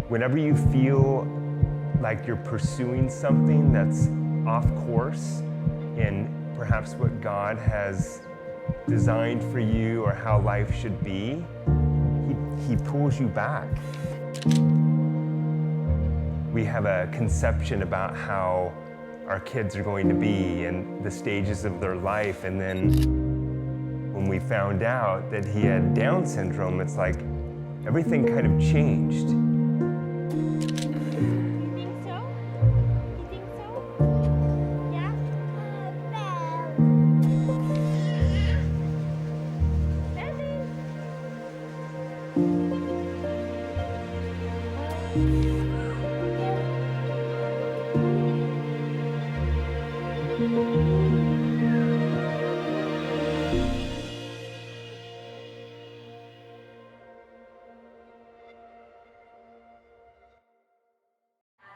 Whenever you feel like you're pursuing something that's off course in perhaps what God has designed for you or how life should be, he pulls you back. We have a conception about how our kids are going to be and the stages of their life, and then when we found out that he had Down syndrome, it's like everything kind of changed.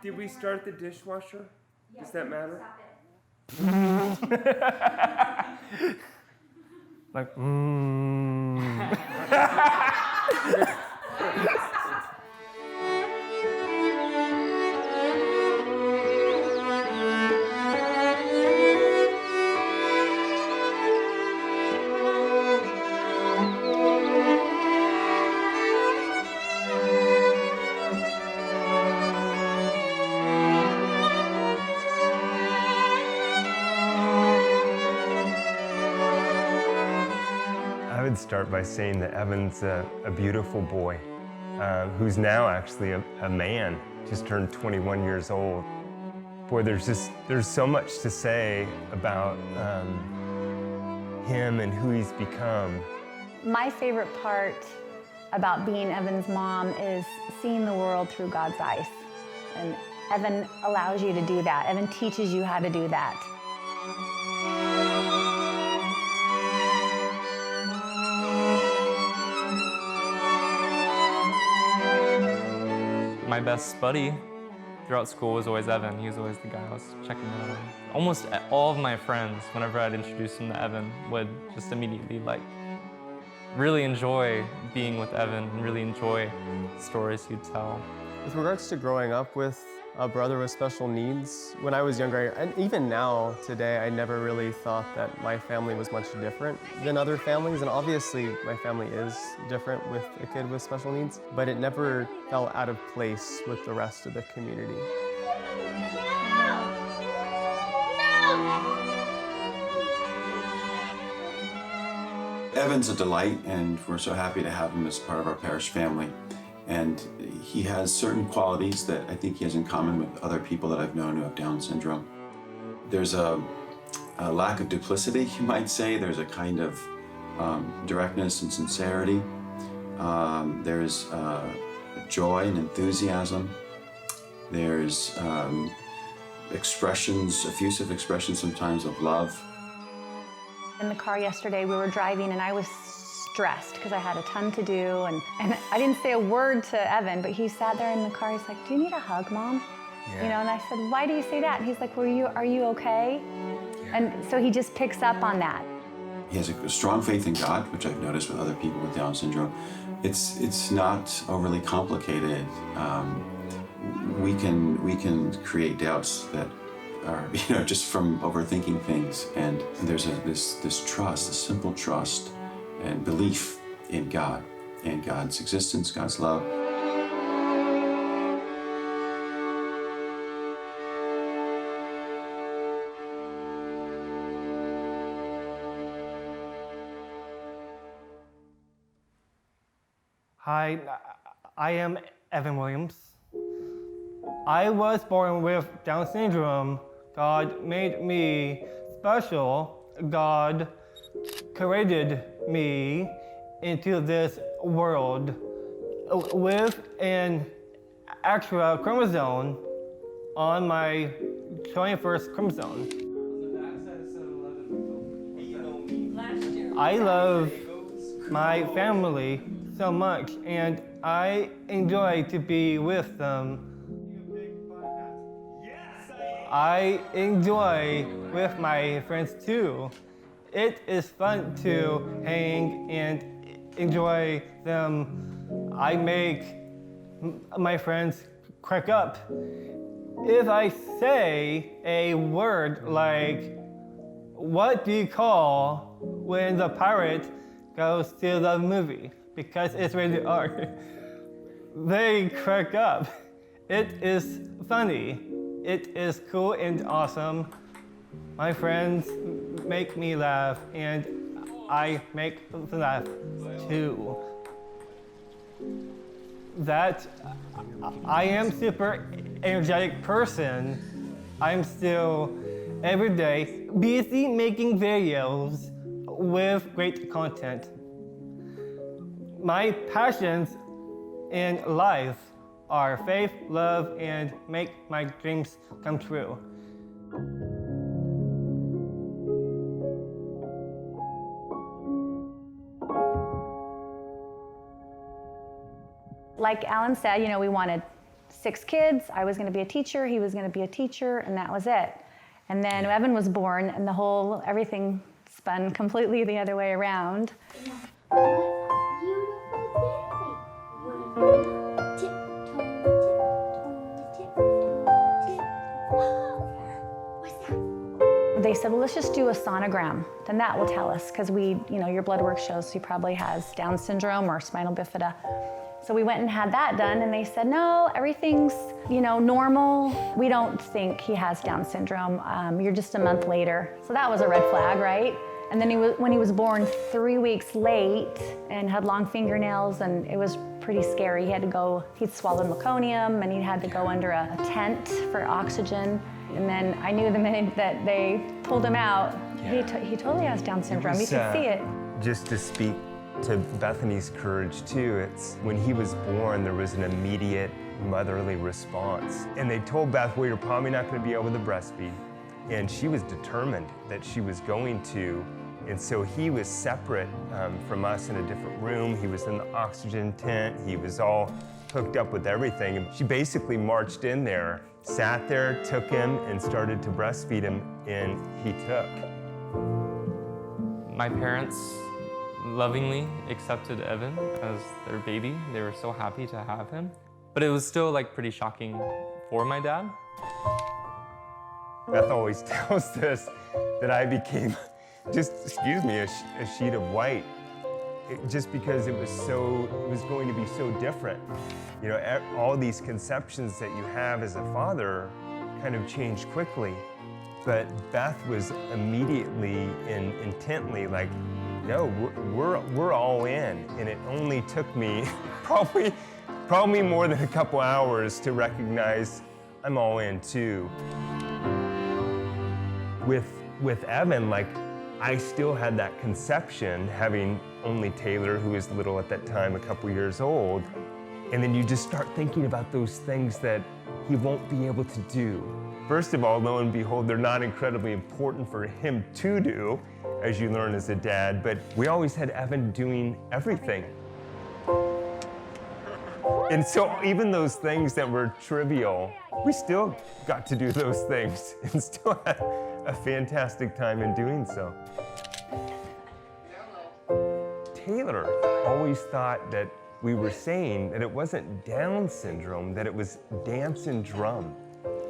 Did we start the dishwasher? Does that matter? Like, I would start by saying that Evan's a beautiful boy who's now actually a man, just turned 21 years old. Boy, there's so much to say about him and who he's become. My favorite part about being Evan's mom is seeing the world through God's eyes. And Evan allows you to do that. Evan teaches you how to do that. My best buddy throughout school was always Evan. He was always the guy I was checking in on. Almost all of my friends, whenever I'd introduce them to Evan, would just immediately really enjoy being with Evan and really enjoy the stories he'd tell. With regards to growing up with a brother with special needs, when I was younger, and even now, today, I never really thought that my family was much different than other families. And obviously, my family is different with a kid with special needs, but it never fell out of place with the rest of the community. Evan's a delight, and we're so happy to have him as part of our parish family. And he has certain qualities that I think he has in common with other people that I've known who have Down syndrome. There's a lack of duplicity, you might say. There's a kind of directness and sincerity. There's joy and enthusiasm. There's effusive expressions sometimes of love. In the car yesterday, we were driving and I was stressed because I had a ton to do, and I didn't say a word to Evan, but he sat there in the car. He's like, "Do you need a hug, Mom?" Yeah. You know, and I said, "Why do you say that?" And he's like, "Well, are you okay?" Yeah. And so he just picks up on that. He has a strong faith in God, which I've noticed with other people with Down syndrome. It's not overly complicated. We can create doubts that are just from overthinking things, and there's this trust, a simple trust and belief in God and God's existence, God's love. Hi, I am Evan Williams. I was born with Down syndrome. God made me special. God created me into this world with an extra chromosome on my 21st chromosome. I love my family so much, and I enjoy to be with them. I enjoy with my friends too. It is fun to hang and enjoy them. I make my friends crack up. If I say a word like, what do you call when the pirate goes to the movie? Because it's rated R. They crack up. It is funny. It is cool and awesome. My friends make me laugh, and I make them laugh too. That I am super energetic person. I'm still every day busy making videos with great content. My passions in life are faith, love, and make my dreams come true. Like Alan said, you know, we wanted 6 kids. I was going to be a teacher, he was going to be a teacher, and that was it. And then Evan was born, and everything spun completely the other way around. They said, well, let's just do a sonogram. Then that will tell us, because your blood work shows he probably has Down syndrome or spinal bifida. So we went and had that done, and they said, no, everything's, normal. We don't think he has Down syndrome. You're just a month later. So that was a red flag, right? And then when he was born 3 weeks late and had long fingernails, and it was pretty scary. He'd swallowed meconium, and he had to go under a tent for oxygen. And then I knew the minute that they pulled him out, he totally has Down syndrome. You could see it. Just to speak to Bethany's courage too, it's when he was born, there was an immediate motherly response. And they told Beth, well, you're probably not going to be able to breastfeed. And she was determined that she was going to. And so he was separate from us in a different room. He was in the oxygen tent. He was all hooked up with everything. And she basically marched in there, sat there, took him, and started to breastfeed him, and he took. My parents lovingly accepted Evan as their baby. They were so happy to have him. But it was still pretty shocking for my dad. Beth always tells us that I became a sheet of white. Just because it was going to be so different. All these conceptions that you have as a father kind of change quickly. But Beth was immediately and intently like, no, we're all in. And it only took me probably more than a couple hours to recognize I'm all in too. With Evan, I still had that conception, having only Taylor, who was little at that time, a couple years old. And then you just start thinking about those things that he won't be able to do. First of all, lo and behold, they're not incredibly important for him to do, as you learn as a dad, but we always had Evan doing everything. And so even those things that were trivial, we still got to do those things and still had a fantastic time in doing so. Taylor always thought that we were saying that it wasn't Down syndrome, that it was dance and drum.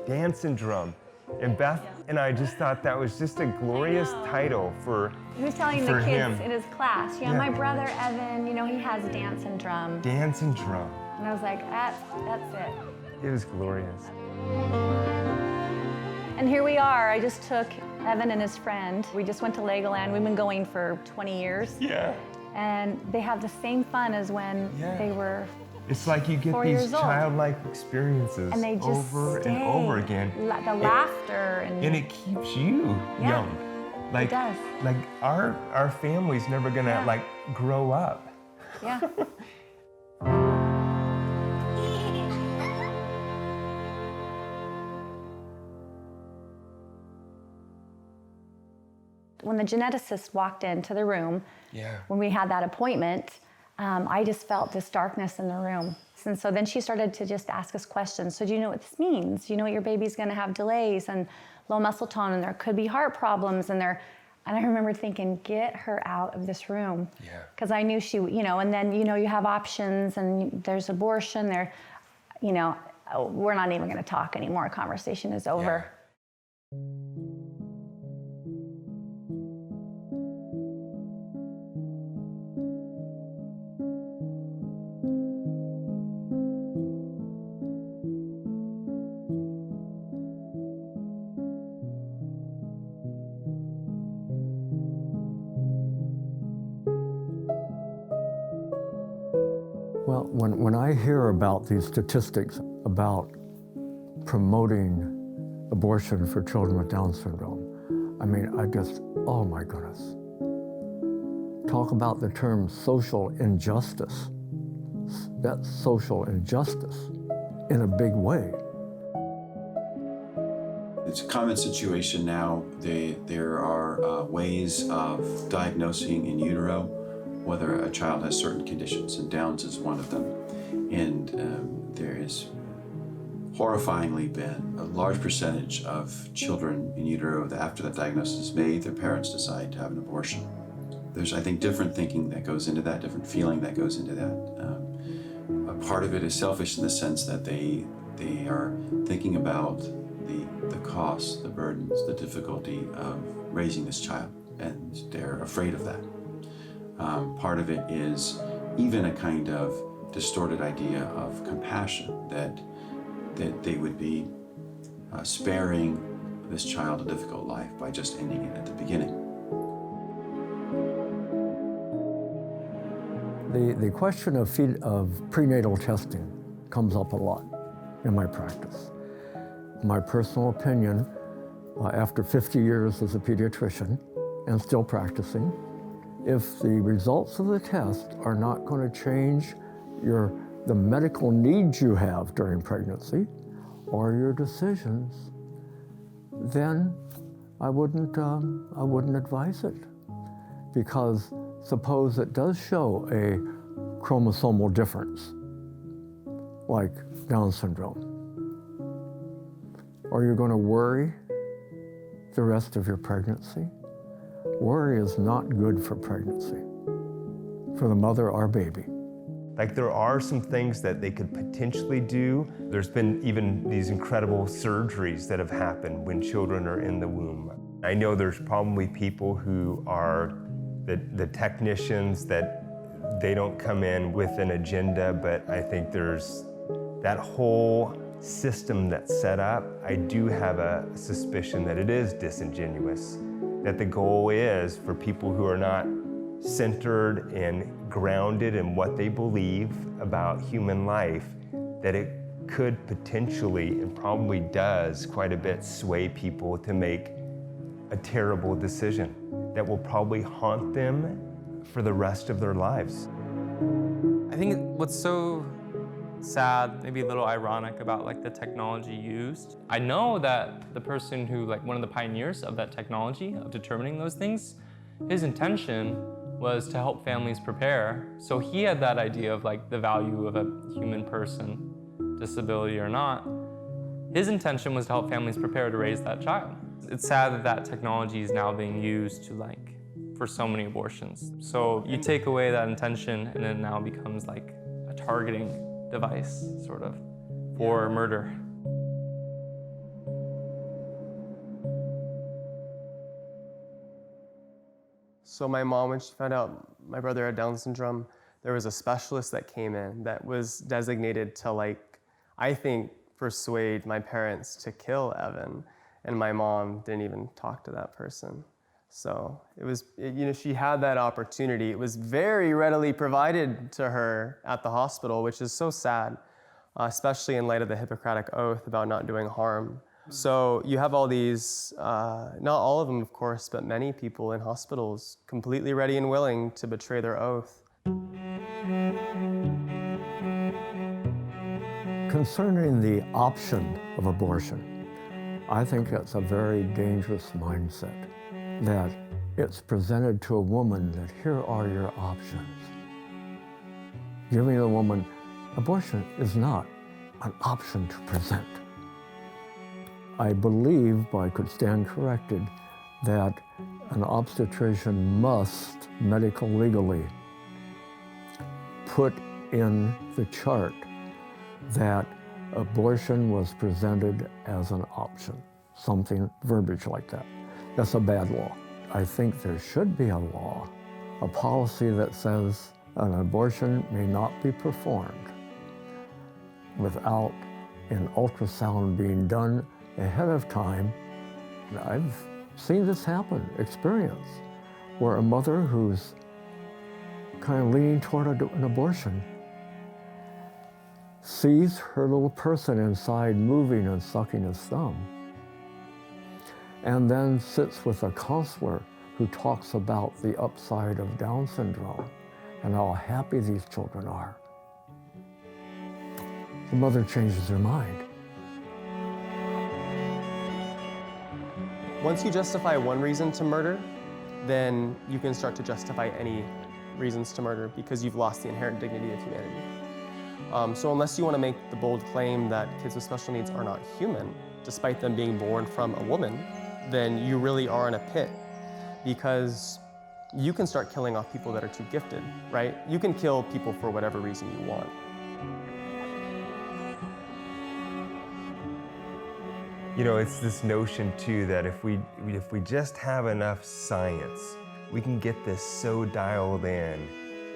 Dance and drum. And Beth and I just thought that was just a glorious title for him. He was telling the kids in his class, my brother Evan, he has dance and drum. Dance and drum. And I was like, that's it. It was glorious. And here we are. I just took Evan and his friend. We just went to Legoland. We've been going for 20 years. Yeah. And they have the same fun as when they were It's like you get these childlike experiences and they just over and over again. The laughter and it keeps you young. It does. Our family's never gonna grow up. Yeah. When the geneticist walked into the room, when we had that appointment, I just felt this darkness in the room. And so then she started to just ask us questions. So do you know what this means? Do you know what your baby's gonna have delays and low muscle tone, and there could be heart problems, and I remember thinking, get her out of this room. Because I knew she, and then, you have options, and there's abortion there. we're not even going to talk anymore. Conversation is over. Well, when I hear about these statistics about promoting abortion for children with Down syndrome, I mean, oh my goodness. Talk about the term social injustice. That's social injustice in a big way. It's a common situation now. There are ways of diagnosing in utero whether a child has certain conditions, and Down's is one of them. And there has horrifyingly been a large percentage of children in utero that after that diagnosis is made, their parents decide to have an abortion. There's, I think, different thinking that goes into that, different feeling that goes into that. A part of it is selfish in the sense that they are thinking about the costs, the burdens, the difficulty of raising this child, and they're afraid of that. Part of it is even a kind of distorted idea of compassion, that they would be sparing this child a difficult life by just ending it at the beginning. The question of prenatal testing comes up a lot in my practice. My personal opinion, after 50 years as a pediatrician and still practicing, if the results of the test are not going to change the medical needs you have during pregnancy or your decisions, then I wouldn't advise it. Because suppose it does show a chromosomal difference, like Down syndrome. Are you going to worry the rest of your pregnancy? Worry is not good for pregnancy, for the mother or baby. Like, there are some things that they could potentially do. There's been even these incredible surgeries that have happened when children are in the womb. I know there's probably people who are the technicians that they don't come in with an agenda, but I think there's that whole system that's set up. I do have a suspicion that it is disingenuous, that the goal is for people who are not centered and grounded in what they believe about human life, that it could potentially, and probably does quite a bit, sway people to make a terrible decision that will probably haunt them for the rest of their lives. I think what's so sad, maybe a little ironic about the technology used. I know that the person who, one of the pioneers of that technology, of determining those things, his intention was to help families prepare. So he had that idea of the value of a human person, disability or not. His intention was to help families prepare to raise that child. It's sad that that technology is now being used to for so many abortions. So you take away that intention and it now becomes a targeting device, sort of, for murder. So my mom, when she found out my brother had Down syndrome, there was a specialist that came in that was designated to I think, persuade my parents to kill Evan. And my mom didn't even talk to that person. So she had that opportunity. It was very readily provided to her at the hospital, which is so sad, especially in light of the Hippocratic Oath about not doing harm. So you have all these, not all of them, of course, but many people in hospitals completely ready and willing to betray their oath. Concerning the option of abortion, I think that's a very dangerous mindset, that it's presented to a woman that here are your options. Giving a woman, abortion is not an option to present. I believe, but I could stand corrected, that an obstetrician must, medical legally, put in the chart that abortion was presented as an option, something verbiage like that. That's a bad law. I think there should be a law, a policy that says an abortion may not be performed without an ultrasound being done ahead of time. I've seen this happen, experience, where a mother who's kind of leaning toward an abortion sees her little person inside moving and sucking his thumb, and then sits with a counselor who talks about the upside of Down syndrome and how happy these children are. The mother changes her mind. Once you justify one reason to murder, then you can start to justify any reasons to murder because you've lost the inherent dignity of humanity. So unless you want to make the bold claim that kids with special needs are not human, despite them being born from a woman, then you really are in a pit, because you can start killing off people that are too gifted, right? You can kill people for whatever reason you want. You know, it's this notion too that if we just have enough science, we can get this so dialed in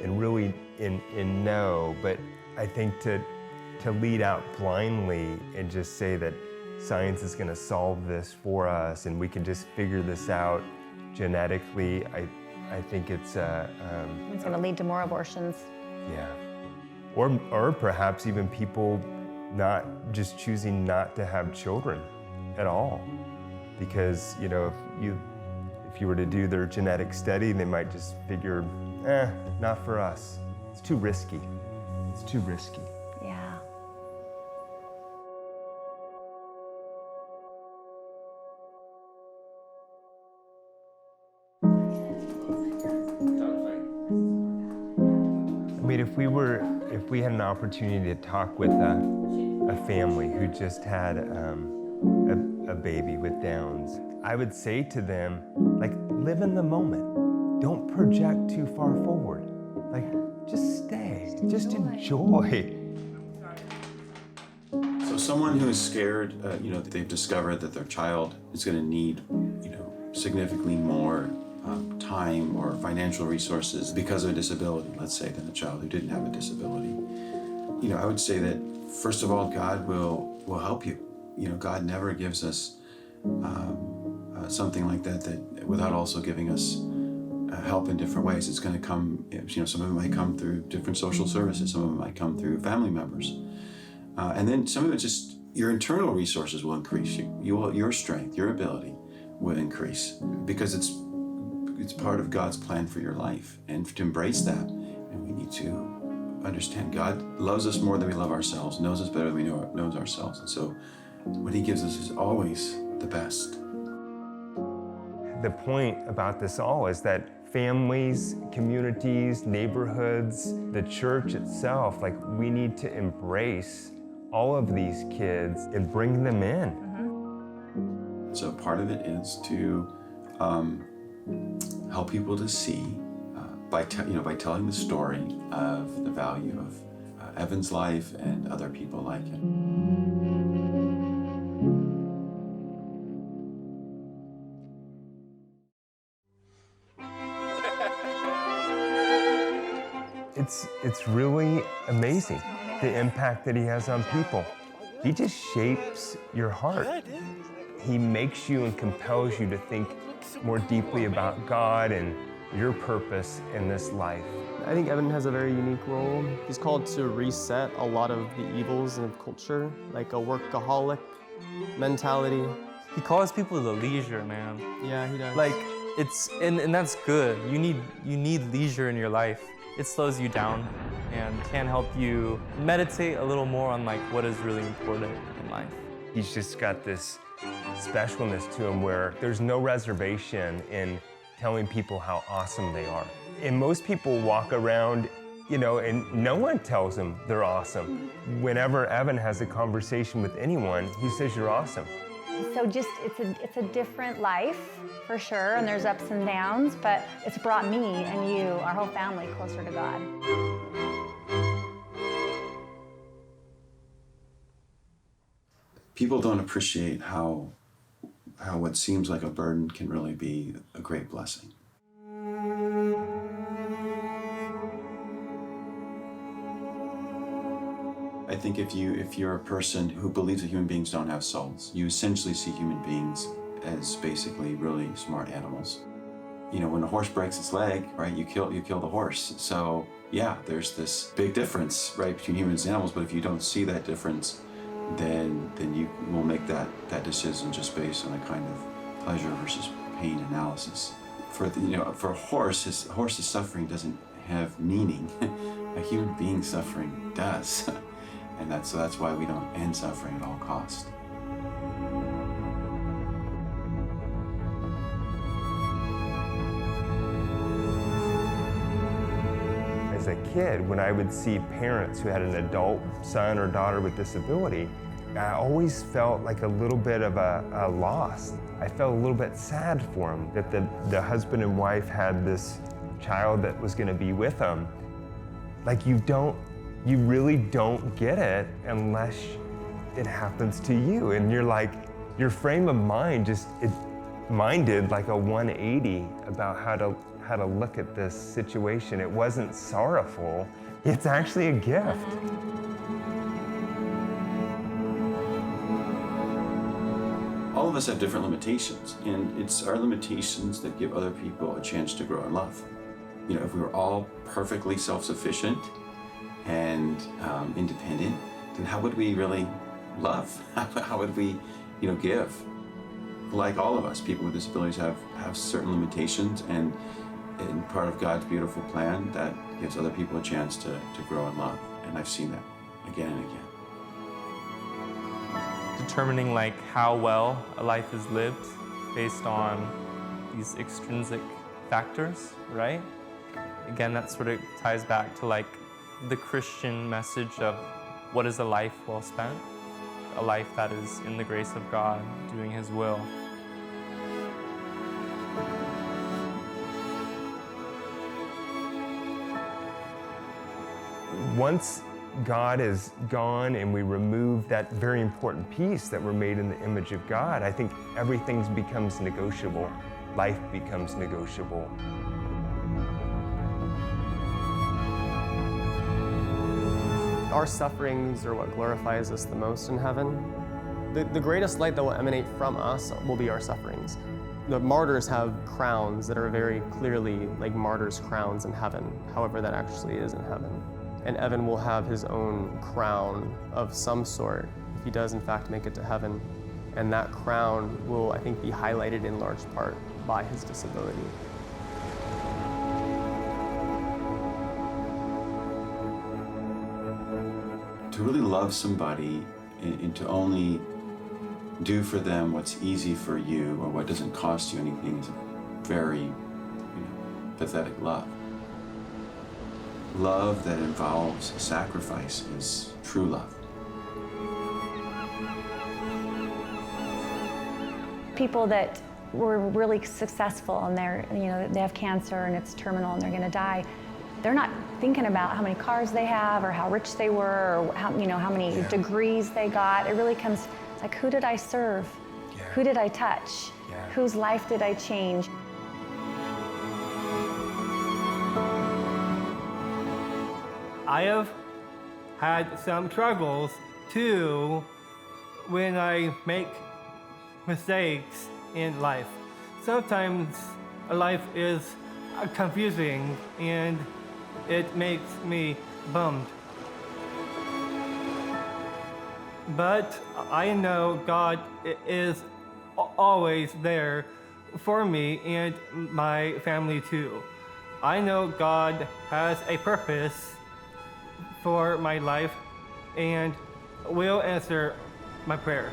and really in know. But I think to lead out blindly and just say that science is going to solve this for us and we can just figure this out genetically, I think it's It's going to lead to more abortions. yeah, or perhaps even people not just choosing not to have children at all, because you know if you were to do their genetic study, they might just figure, not for us. It's too risky. It's too risky. Yeah. I mean, if we had an opportunity to talk with a family who just had a baby with Downs, I would say to them, like, live in the moment. Don't project too far forward. Like, just stay, just enjoy. So someone who is scared, that they've discovered that their child is going to need, significantly more time or financial resources because of a disability, let's say, than a child who didn't have a disability. I would say that, first of all, God will help you. God never gives us something like that without also giving us help in different ways. It's going to come, some of it might come through different social services, some of it might come through family members. And then some of it just, your internal resources will increase. Your strength, your ability will increase because it's part of God's plan for your life. And to embrace that, and we need to understand God loves us more than we love ourselves, knows us better than we knows ourselves. And so what he gives us is always the best. The point about this all is that families, communities, neighborhoods, the church itself, like, we need to embrace all of these kids and bring them in. Mm-hmm. So part of it is to help people to see by telling the story of the value of Evan's life and other people like him. It's really amazing, the impact that he has on people. He just shapes your heart. He makes you and compels you to think more deeply about God and your purpose in this life. I think Evan has a very unique role. He's called to reset a lot of the evils of culture, like a workaholic mentality. He calls people to leisure, man. Yeah, he does. Like, and that's good. You need leisure in your life. It slows you down and can help you meditate a little more on like what is really important in life. He's just got this specialness to him where there's no reservation in telling people how awesome they are. And most people walk around, and no one tells them they're awesome. Whenever Evan has a conversation with anyone, he says, "You're awesome." So just, it's a different life, for sure, and there's ups and downs, but it's brought me and you, our whole family, closer to God. People don't appreciate how what seems like a burden can really be a great blessing. I think if you're a person who believes that human beings don't have souls, you essentially see human beings as basically really smart animals. You know, when a horse breaks its leg, right, you kill the horse. So yeah, there's this big difference, right, between humans and animals, but if you don't see that difference, then you will make that decision just based on a kind of pleasure versus pain analysis. For a horse, horse's suffering doesn't have meaning. A human being's suffering does. And that's why we don't end suffering at all costs. As a kid, when I would see parents who had an adult son or daughter with disability, I always felt like a little bit of a loss. I felt a little bit sad for them, that the husband and wife had this child that was going to be with them. Like you really don't get it unless it happens to you. And you're like, your frame of mind did like a 180 about how to look at this situation. It wasn't sorrowful, it's actually a gift. All of us have different limitations, and it's our limitations that give other people a chance to grow in love. You know, if we were all perfectly self-sufficient and independent, then how would we really love? How would we, give? Like all of us, people with disabilities have certain limitations, and part of God's beautiful plan that gives other people a chance to grow in love. And I've seen that again and again. Determining like how well a life is lived based on these extrinsic factors, right? Again, that sort of ties back to like the Christian message of what is a life well spent? A life that is in the grace of God, doing His will. Once God is gone and we remove that very important piece that we're made in the image of God, I think everything becomes negotiable. Life becomes negotiable. Our sufferings are what glorifies us the most in heaven. The greatest light that will emanate from us will be our sufferings. The martyrs have crowns that are very clearly like martyrs' crowns in heaven, however that actually is in heaven. And Evan will have his own crown of some sort if he does in fact make it to heaven. And that crown will, I think, be highlighted in large part by his disability. To really love somebody and to only do for them what's easy for you or what doesn't cost you anything is a very pathetic love. Love that involves sacrifice is true love. People that were really successful and they have cancer and it's terminal and they're going to die, they're not thinking about how many cars they have or how rich they were or how many degrees they got. It really comes, it's like, who did I serve? Yeah. Who did I touch? Yeah. Whose life did I change? I have had some struggles too when I make mistakes in life. Sometimes life is confusing and it makes me bummed. But I know God is always there for me and my family too. I know God has a purpose for my life and will answer my prayers.